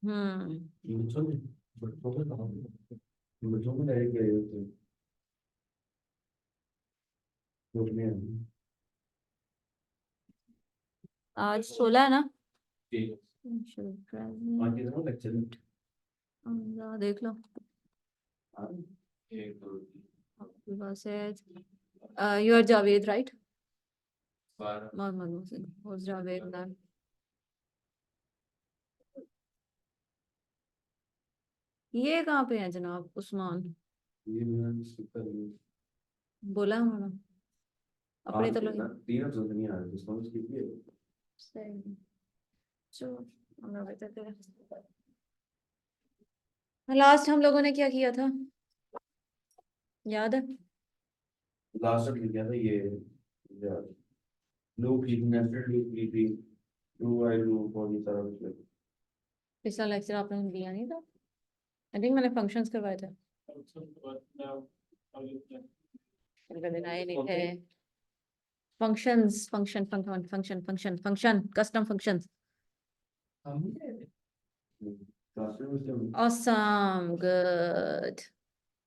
बच्चों में बच्चों में कहाँ बच्चों में डायरेक्ट गए होते हैं रोकने हैं। आज 16 है ना? ठीक आज के दिन लेक्चर देख लो एक दो आपके पास है। You are Javed right? बारह मोहम्मद मोहसिन और जावेद नाम। ये कहाँ पे है जनाब उस्मान? ये मैंने स्पीकर बोला उन्होंने अपने आज तो के लोग तीन तो नहीं आ रहे जिसको उसकी भी है सही। चलो हम लोग बताते हैं लास्ट हम लोगों ने क्या किया था, याद है? लास्ट में क्या था ये loop leaping nested loop leaping do I loop और ये सारा कुछ पिछला लेक्चर आपने दिया नहीं था? आई थिंक मैंने फंक्शंस करवाए थे, दिन आए नहीं थे। Functions function function function function function custom functions. Awesome good.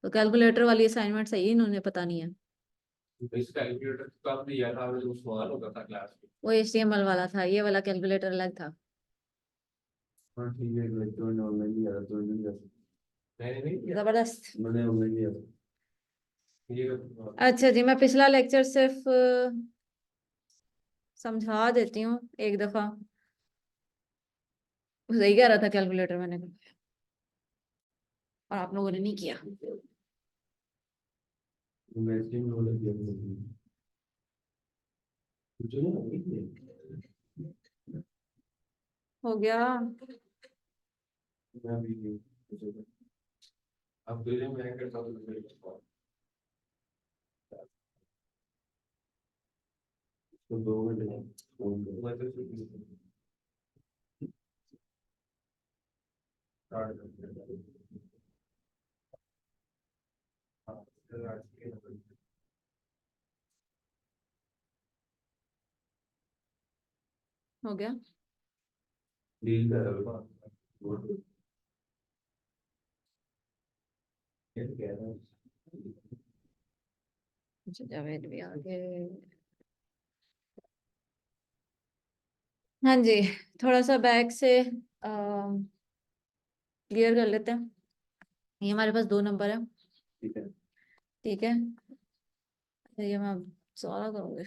तो कैलकुलेटर वाली असाइनमेंट सही है, इन्होंने पता नहीं है। इस कैलकुलेटर का भी दिया था जो सवाल होता था क्लास में वो HTML वाला था, ये वाला कैलकुलेटर अलग था। हाँ ठीक है इलेक्ट्रॉन ऑनलाइन ही आ रहा तो नहीं कर सकते मैंने नहीं किया जबरदस्त। मैंने ऑनलाइन किया ये अच्छा जी, मैं पिछला लेक्चर सिर्फ समझा देती हूँ एक दफा। सही कह रहा था कैलकुलेटर मैंने, और आप लोगों ने नहीं किया। मैचिंग वाला किया कुछ नहीं हो गया। मैं भी अब दो मैं करता हूँ तो 2 घंटे मैं तो स्टार्ट करते हैं हो गया। डील कर रहा हूँ क्या कह रहा हूँ अच्छा, जावेद भी आ गए। हाँ जी, थोड़ा सा बैक से क्लियर कर लेते हैं। ये हमारे पास 2 नंबर है, ठीक है ठीक है? ये मैं सारा करूँगी।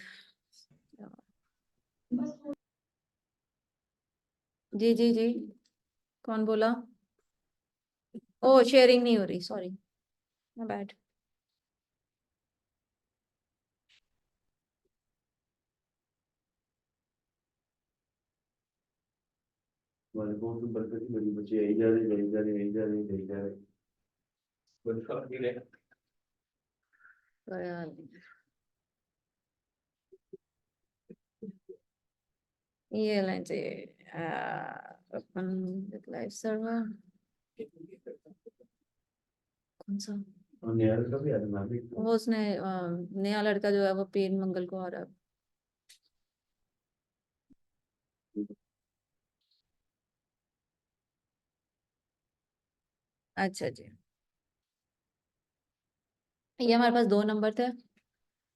जी जी जी, कौन बोला? ओ शेयरिंग नहीं हो रही, सॉरी मैं बैठ। हमारे बहुत तो बरकत ही बड़ी बच्चे यही जा रहे यही जा रहे यही जा रहे यही जा रहे बरकत ही रहे ये लाइन से अपन लाइव सर्वर कौन सा? और नया का भी यार मैं भी वो उसने नया लड़का जो है वो पीर मंगल को आ रहा है। अच्छा जी, ये हमारे पास 2 नंबर थे।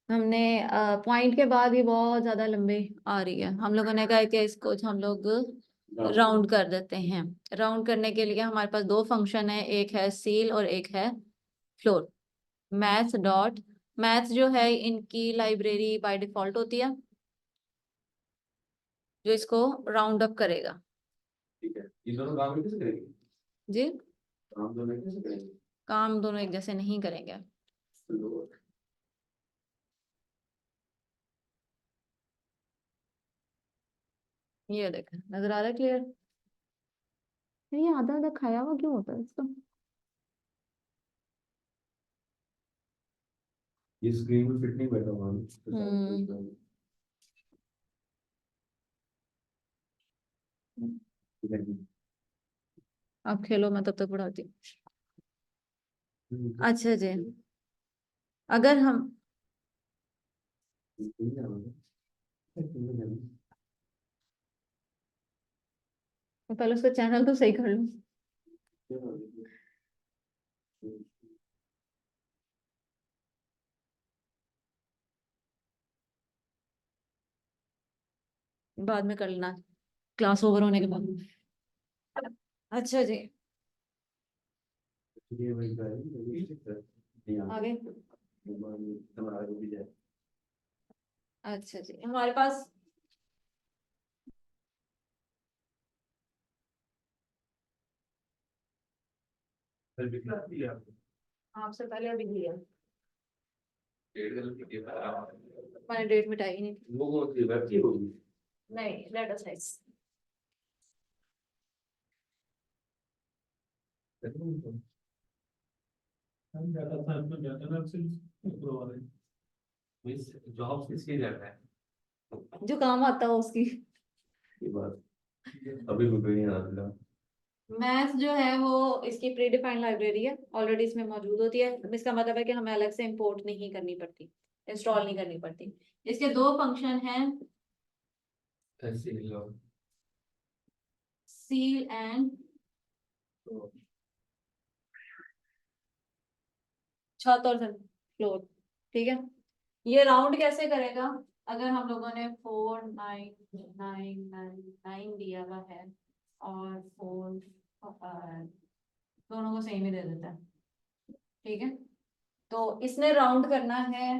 हमने पॉइंट के बाद ही बहुत ज्यादा लंबे आ रही है, हम लोगों ने कहा कि इसको हम लोग राउंड कर देते हैं। राउंड करने के लिए हमारे पास 2 फंक्शन है, एक है सील और एक है फ्लोर। मैथ्स डॉट मैथ्स जो है इनकी लाइब्रेरी बाय डिफॉल्ट होती है, जो इसको राउंड अप करेगा। ठीक है ये दोनों काम कैसे करेंगे जी, काम दोनों कैसे करेंगे काम दोनों एक जैसे नहीं करेंगे। ये देखें, नजर आ रहा है क्लियर? ये आधा आधा खाया हुआ क्यों होता है इसका? ये स्क्रीन में फिट नहीं बैठा हुआ हम्म। आप खेलो, मैं तब तक पढ़ाती हूँ। अच्छा जी, अगर हम पहले उसका चैनल तो सही कर लूं। बाद में कर लेना, क्लास ओवर होने के बाद। अच्छा जी, ये वही का है, यहाँ आगे। हमारा जो भी है। अच्छा जी, हमारे पास फिर भी क्लास दिया आपको। आपसे पहले अभी लिया, डेढ़ गलत किया। मैंने डेट मिटाई ही नहीं। वो कौन सी वेब की होगी? नहीं, लेटर साइज। हम ज्यादा था तो ज्यादा ना सिर्फ प्रो वाले मिस जॉब किसके जाता है? जो काम आता है उसकी। ये बात अभी मुझे नहीं आ रहा। मैथ जो है वो इसकी प्री डिफाइंड लाइब्रेरी है, ऑलरेडी इसमें मौजूद होती है। इसका मतलब है कि हमें अलग से इंपोर्ट नहीं करनी पड़ती, इंस्टॉल नहीं करनी पड़ती। इसके दो फंक्शन हैं, ऐसे ही लो। सील एंड तो छत और फ्लोर। ठीक है, ये राउंड कैसे करेगा? अगर हम लोगों ने 4999 दिया हुआ है और 4 दोनों को सेम ही दे देता है, ठीक है, तो इसने राउंड करना है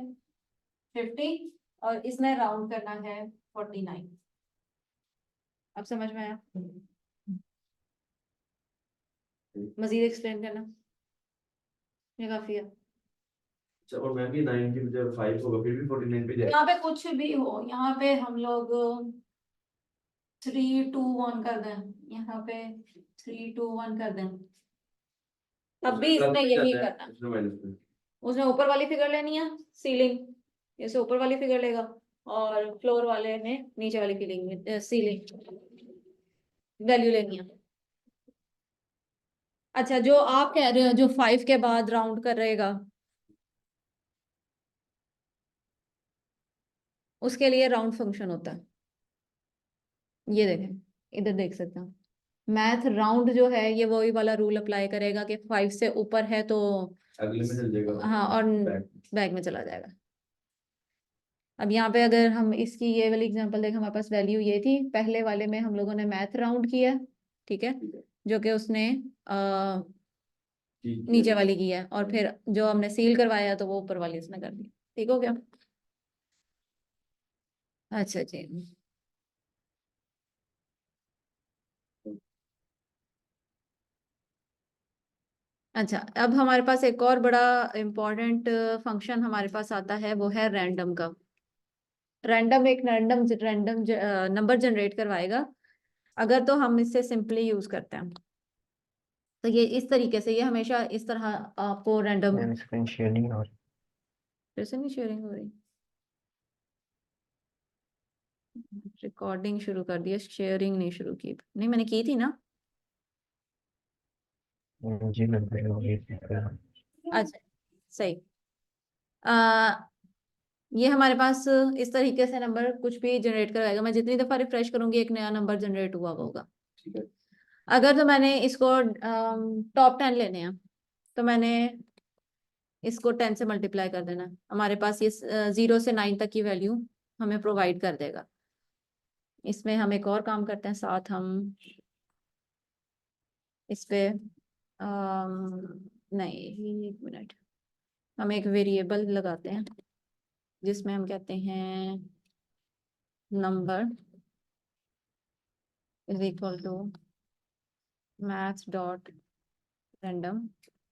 50 और इसने राउंड करना है 49। अब समझ में आया? मजीद एक्सप्लेन करना, ये काफी है। अच्छा, और मैं भी 9 की बजाय 5 होगा फिर भी 49 पे जाए। यहाँ पे कुछ भी हो, यहाँ पे हम लोग 321 कर दें, यहाँ पे 321 कर दें, तब भी प्लस इसने में यही जाता है करना। उसमें माइनस में। उसने ऊपर वाली फिगर लेनी है, सीलिंग, जैसे ऊपर वाली फिगर लेगा, और फ्लोर वाले ने नीचे वाली फीलिंग सीलिंग वैल्यू लेनी है। अच्छा, जो आप कह रहे हो जो 5 के बाद राउंड कर रहेगा, उसके लिए राउंड फंक्शन होता है। ये देखें, इधर देख सकते हैं, मैथ राउंड जो है ये वही वाला रूल अप्लाई करेगा कि 5 से ऊपर है तो अगले में चल जाएगा। हाँ, और बैक में चला जाएगा। अब यहाँ पे अगर हम इसकी ये वाली एग्जांपल देखें, हमारे पास वैल्यू ये थी, पहले वाले में हम लोगों ने मैथ राउंड किया, ठीक है, जो कि उसने नीचे वाली की है, और फिर जो हमने सील करवाया तो वो ऊपर वाली उसने कर दी। ठीक हो गया? अच्छा जी, अच्छा, अब हमारे पास एक और बड़ा इम्पोर्टेंट फंक्शन हमारे पास आता है, वो है रैंडम का। रैंडम एक रैंडम रैंडम नंबर जनरेट करवाएगा, अगर तो हम इससे सिंपली यूज करते हैं तो ये इस तरीके से, ये हमेशा इस तरह आपको रैंडम। स्क्रीन शेयरिंग और जैसे नहीं शेयरिंग हो रही, रिकॉर्डिंग शुरू कर दिया, शेयरिंग नहीं शुरू की, नहीं मैंने की थी ना। जी लग रहा है। अच्छा, सही। ये हमारे पास इस तरीके से नंबर कुछ भी जनरेट करवाएगा, मैं जितनी दफा रिफ्रेश करूंगी एक नया नंबर जनरेट हुआ होगा। ठीक है। अगर तो मैंने इसको टॉप 10 लेने हैं, तो मैंने इसको 10 से मल्टीप्लाई कर देना, हमारे पास ये 0 से 9 तक की वैल्यू हमें प्रोवाइड कर देगा। इसमें हम एक और काम करते हैं, साथ हम इस पे नहीं, एक मिनट, हम एक वेरिएबल लगाते हैं जिसमें हम कहते हैं number is equal to maths dot random,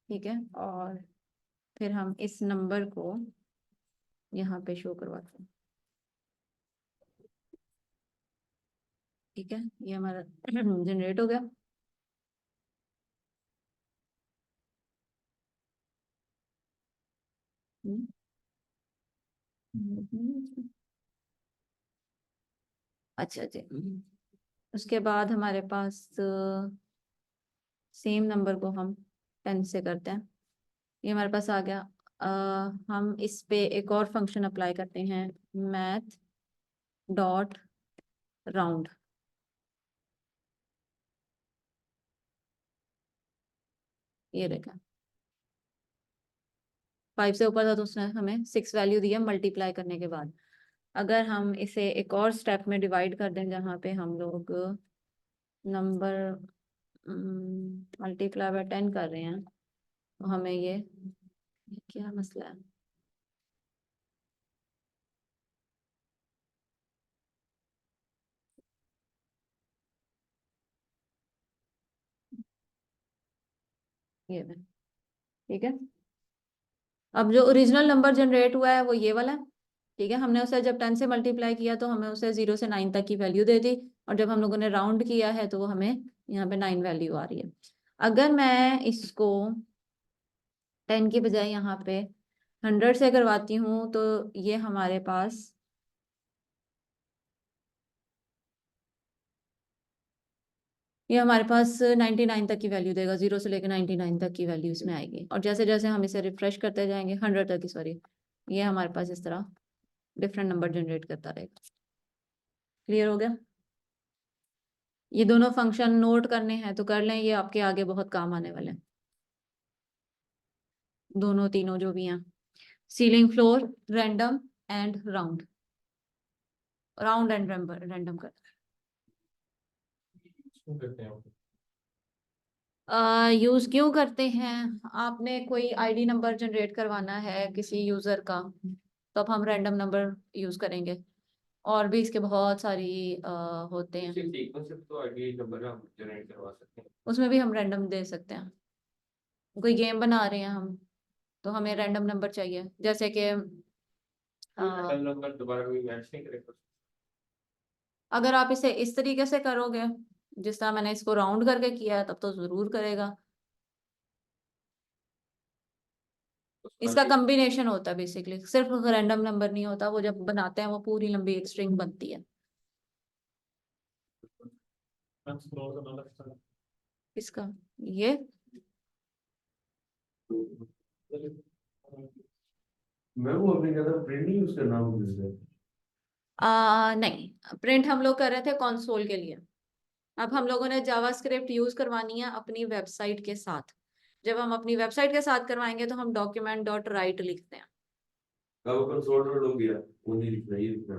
ठीक है, और फिर हम इस नंबर को यहाँ पे शो करवाते हैं। ठीक है, ये हमारा जनरेट हो गया। अच्छा जी, उसके बाद हमारे पास सेम नंबर को हम 10 से करते हैं, ये हमारे पास आ गया। हम इस पे एक और फंक्शन अप्लाई करते हैं, मैथ डॉट राउंड। ये देखा 5 से ऊपर था तो उसने हमें 6 वैल्यू दिया मल्टीप्लाई करने के बाद। अगर हम इसे एक और स्टेप में डिवाइड कर दें जहाँ पे हम लोग नंबर मल्टीप्लाई बाय 10 कर रहे हैं तो हमें ये क्या मसला है। ये है, ठीक है। अब जो ओरिजिनल नंबर जनरेट हुआ है वो ये वाला है, ठीक है। हमने उसे जब 10 से मल्टीप्लाई किया तो हमें उसे 0 से 9 तक की वैल्यू दे दी, और जब हम लोगों ने राउंड किया है तो वो हमें यहाँ पे 9 वैल्यू आ रही है। अगर मैं इसको 10 की बजाय यहाँ पे 100 से करवाती हूँ तो ये हमारे पास ये हमारे पास 99 तक की वैल्यू देगा, 0 से लेकर 99 तक की वैल्यू इसमें आएगी। और जैसे जैसे हम इसे रिफ्रेश करते जाएंगे 100 तक की, सॉरी, ये हमारे पास इस तरह डिफरेंट नंबर जनरेट करता रहेगा। क्लियर हो गया? ये दोनों फंक्शन नोट करने हैं तो कर लें, ये आपके आगे बहुत काम आने वाले हैं, दोनों तीनों जो भी हैं। Ceiling, floor, random and round, round and random कर यूज क्यों करते हैं। आपने कोई आईडी नंबर जनरेट करवाना है किसी यूजर का तो अब हम रैंडम नंबर यूज करेंगे, और भी इसके बहुत सारी होते हैं, तो आईडी नंबर हम जनरेट करवा सकते हैं। उसमें भी हम रैंडम दे सकते हैं। कोई गेम बना रहे हैं हम तो हमें रैंडम नंबर चाहिए, जैसे कि नंबर दोबारा कोई मैच नहीं करेगा। अगर आप इसे इस तरीके से करोगे जिस तरह मैंने इसको राउंड करके किया है तब तो जरूर करेगा। इसका कॉम्बिनेशन होता है बेसिकली, सिर्फ रैंडम नंबर नहीं होता, वो जब बनाते हैं वो पूरी लंबी एक स्ट्रिंग बनती है। इसका ये मैं वो अपने कहता प्रिंट नहीं यूज करना मुझे। नहीं, प्रिंट हम लोग कर रहे थे कंसोल के लिए। अब हम लोगों ने जावास्क्रिप्ट यूज करवानी है अपनी वेबसाइट के साथ। जब हम अपनी वेबसाइट के साथ करवाएंगे तो हम डॉक्यूमेंट डॉट राइट लिखते हैं। वो कंसोल डॉट हो गया, वो नहीं लिखना, ये लिखना।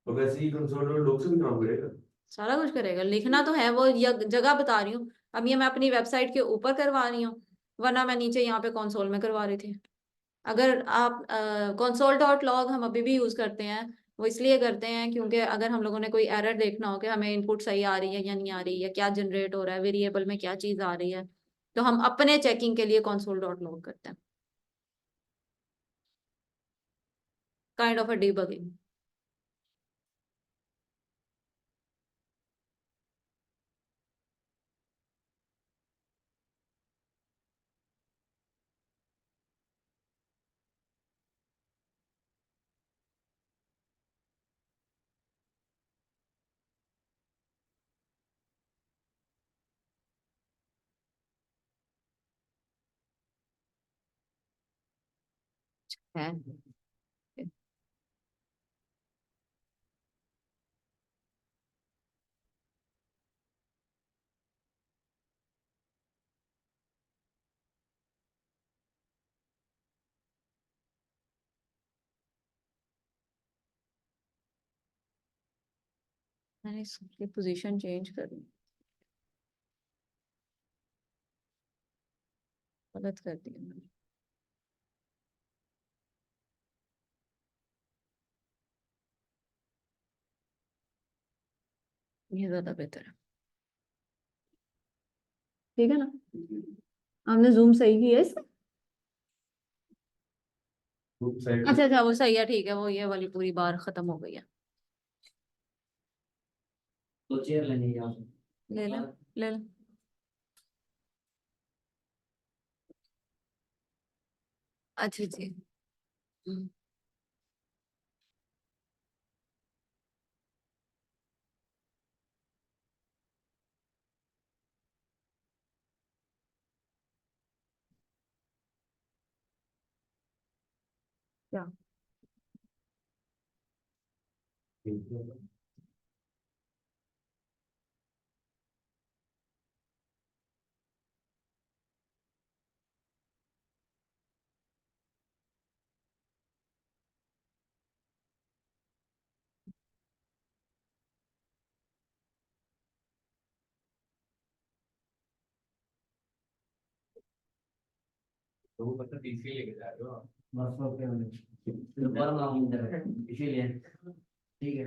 और वैसे ही कंसोल डॉट लॉग से भी काम करेगा। सारा कुछ करेगा, लिखना तो है, वो जगह बता रही हूँ। अब ये मैं अपनी वेबसाइट के ऊपर करवा रही हूँ, वरना मैं नीचे यहाँ पे कंसोल में करवा रही थी। अगर आप कंसोल डॉट लॉग हम अभी भी यूज करते हैं, वो इसलिए करते हैं क्योंकि अगर हम लोगों ने कोई एरर देखना हो कि हमें इनपुट सही आ रही है या नहीं आ रही है, क्या जनरेट हो रहा है, वेरिएबल में क्या चीज आ रही है, तो हम अपने चेकिंग के लिए कंसोल डॉट लॉग करते हैं। Kind of a debugging. है मैंने इसकी पोजीशन चेंज कर दी, गलत कर दी मैंने। ये ज्यादा बेहतर है, ठीक है ना। आपने जूम सही किया है इसका? अच्छा अच्छा, वो सही है, ठीक है, वो ये वाली पूरी बार खत्म हो गई है। तो चेयर लेने जाओ। ले ले, ले ले। अच्छा जी। क्या ठीक है। तो वो मतलब तीसरी लेके जा रहे हो आप। बस ओके दोबारा नाम इंदर है इसीलिए ठीक है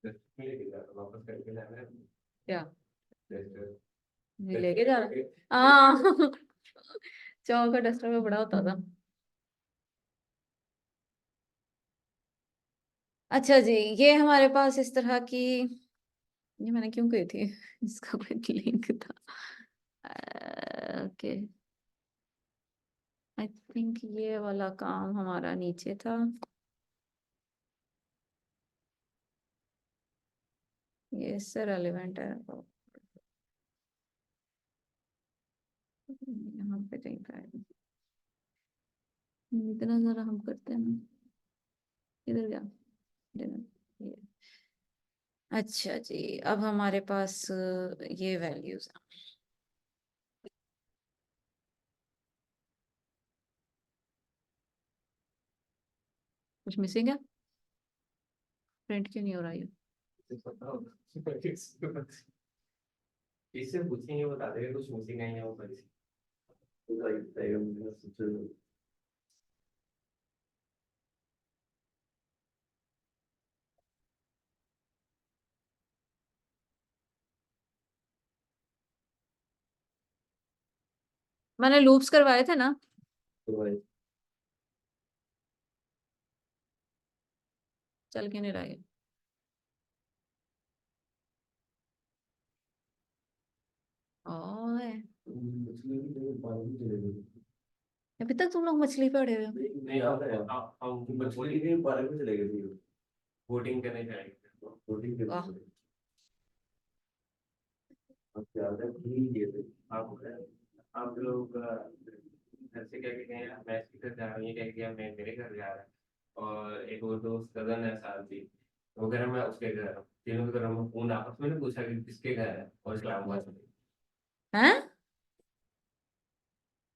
डस्टबिन लेके जा रहे हो, वापस करके जाना है क्या डस्टबिन। ये लेके जा रहा हाँ चौक का डस्टर में बड़ा होता था। अच्छा जी, ये हमारे पास इस तरह की, ये मैंने क्यों कही थी इसका कोई लिंक था। ओके, आई थिंक ये वाला काम हमारा नीचे था। ये इससे रेलिवेंट है, यहाँ पे कहीं का है। इतना सारा हम करते हैं ना, इधर गया ये। अच्छा जी, अब हमारे पास ये वैल्यूज हैं। कुछ मिसिंग है, प्रिंट क्यों नहीं हो रहा है? इससे पूछेंगे बता देगा कुछ मिसिंग नहीं है वो पर मैंने लूप्स करवाए थे ना, चल क्यों नहीं रहा है? ओए, अभी तक तुम लोग मछली पे अड़े हुए हो। नहीं हम मछली के पार्क में चले गए थे बोटिंग करने जाएंगे। बोटिंग वाह। करने आप लोग घर से क्या कहते हैं मैं इसके घर जा रहा हूँ, ये कह गया मैं मेरे घर जा रहा हूँ और एक और दोस्त कजन है साथ ही, वो कह रहा मैं उसके घर हूँ, तीनों के घर में फोन आपस में पूछा कि किसके घर है और इस्लामाबाद में। हैं?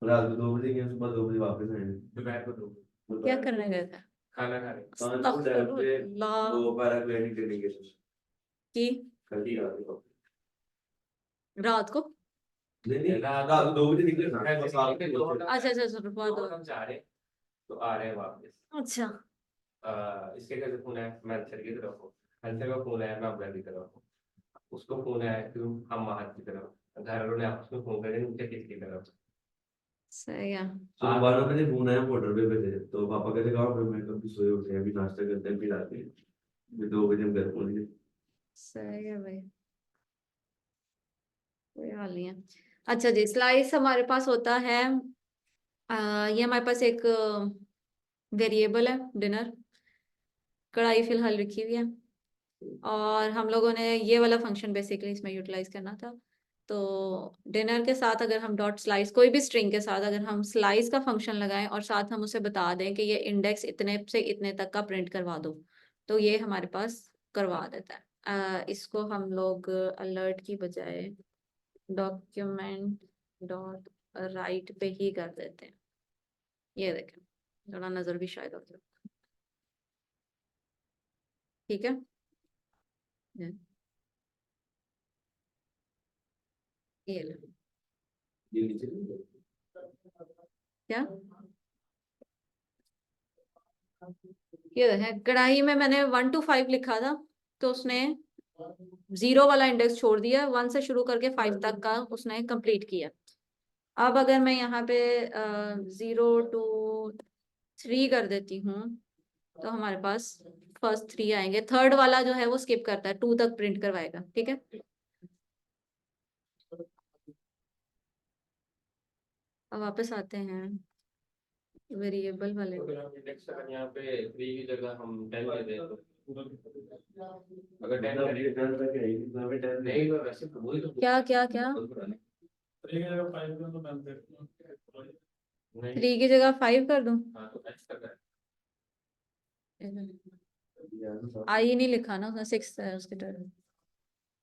रात को 2 बजे गए, सुबह 2 बजे वापस आए। दोपहर को 2 क्या करने गए थे? खाना खा रहे अस्तगफुरुल्लाह वो पैराग्लाइडिंग करने गए थे की कल ही रात को। रात को। नहीं रात को 2 बजे निकले ना, ऐसे बस रात निकले, को दो पहुंचे। अच्छा अच्छा अच्छा, तो हम जा रहे तो आ रहे हैं वापस। अच्छा इसके घर से फोन है मैं अंसर की तरफ हूँ, अंसर का फोन है मैं अब्दुल की तरफ हूँ, उसको फोन है कि हम महत की तरफ, घर वालों ने आपस में फोन करे नीचे किसकी तरफ। सही है। सुबह 12 बजे फोन आया, मोटर पे थे तो पापा कहते कहाँ पे, मैं कभी सोए उठे अभी नाश्ता करते हैं फिर आते हैं, फिर 2 बजे हम घर पहुंच गए। सही है भाई, कोई हाल नहीं है। अच्छा जी, स्लाइस हमारे पास होता है, ये हमारे पास एक वेरिएबल है डिनर, कढ़ाई फिलहाल रखी हुई है और हम लोगों ने ये वाला फंक्शन बेसिकली इसमें यूटिलाइज करना था। तो डिनर के साथ अगर हम डॉट स्लाइस, कोई भी स्ट्रिंग के साथ अगर हम स्लाइस का फंक्शन लगाएं और साथ हम उसे बता दें कि ये इंडेक्स इतने से इतने तक का प्रिंट करवा दो, तो ये हमारे पास करवा देता है। इसको हम लोग अलर्ट की बजाय डॉक्यूमेंट डॉट राइट पे ही कर देते हैं। ये देखें, थोड़ा नजर भी शायद होता है, ठीक है। ये लो। ये नीचे क्या ये है, कढ़ाई में मैंने 1 to 5 लिखा था तो उसने 0 वाला इंडेक्स छोड़ दिया, 1 से शुरू करके 5 तक का उसने कंप्लीट किया। अब अगर मैं यहाँ पे 0 to 3 कर देती हूँ तो हमारे पास फर्स्ट 3 आएंगे, थर्ड वाला जो है वो स्किप करता है, 2 तक प्रिंट करवाएगा, ठीक है। अब वापस आते हैं वेरिएबल वाले। तो फिर हम इंडेक्स अगर यहाँ पे 3 की जगह हम 10 दे दें तो अगर 10 करें नहीं तो वैसे तो वही तो क्या क्या क्या नहीं 3 की जगह 5 कर दूं? हाँ तो ऐसा कर आई नहीं लिखा ना उसने, 6 है उसके टर्न।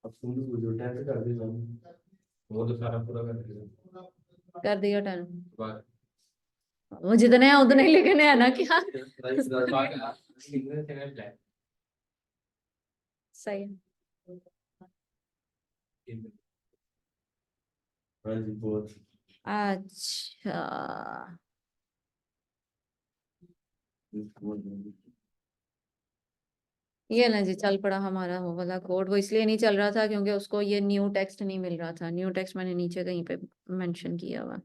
अब तुम भी पूछो, टाइप कर देना। वो तो सारा पूरा कर देगा कर दिया टर्न, बात वो जितने हैं उतने ही लिखने हैं ना क्या? सही है। हाँ जी बहुत। अच्छा, ये ना जी चल पड़ा हमारा वो वाला कोड। वो इसलिए नहीं चल रहा था क्योंकि उसको ये न्यू टेक्स्ट नहीं मिल रहा था। न्यू टेक्स्ट मैंने नीचे कहीं पे मेंशन किया हुआ।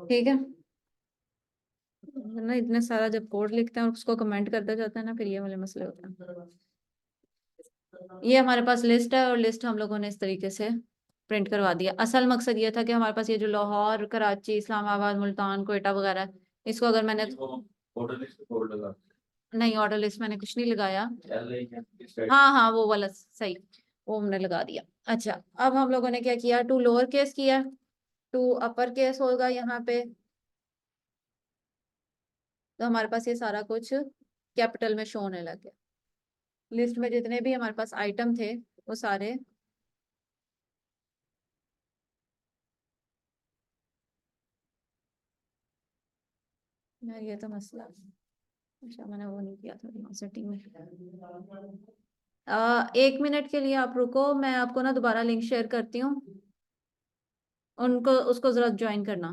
ठीक है ना, इतने सारा जब कोड लिखते हैं और उसको कमेंट करते जाते हैं ना, फिर ये वाले मसले होते हैं। ये हमारे पास लिस्ट है और लिस्ट हम लोगों ने इस तरीके से प्रिंट करवा दिया। असल मकसद ये था कि हमारे पास ये जो लाहौर, कराची, इस्लामाबाद, मुल्तान, कोयटा वगैरह है, इसको अगर मैंने ऑर्डर लिस्ट कोड लगा। नहीं, ऑर्डर लिस्ट मैंने कुछ नहीं लगाया। LA हाँ हाँ वो वाला सही, वो हमने लगा दिया। अच्छा, अब हम लोगों ने क्या किया, टू लोअर केस किया, टू अपर केस होगा यहाँ पे। तो हमारे पास ये सारा कुछ कैपिटल में शो होने लग गया। लिस्ट में जितने भी हमारे पास आइटम थे वो सारे यार, ये तो मसला है। अच्छा मैंने वो नहीं किया था सेटिंग में। 1 मिनट के लिए आप रुको, मैं आपको ना दोबारा लिंक शेयर करती हूँ, उनको उसको जरा ज्वाइन करना।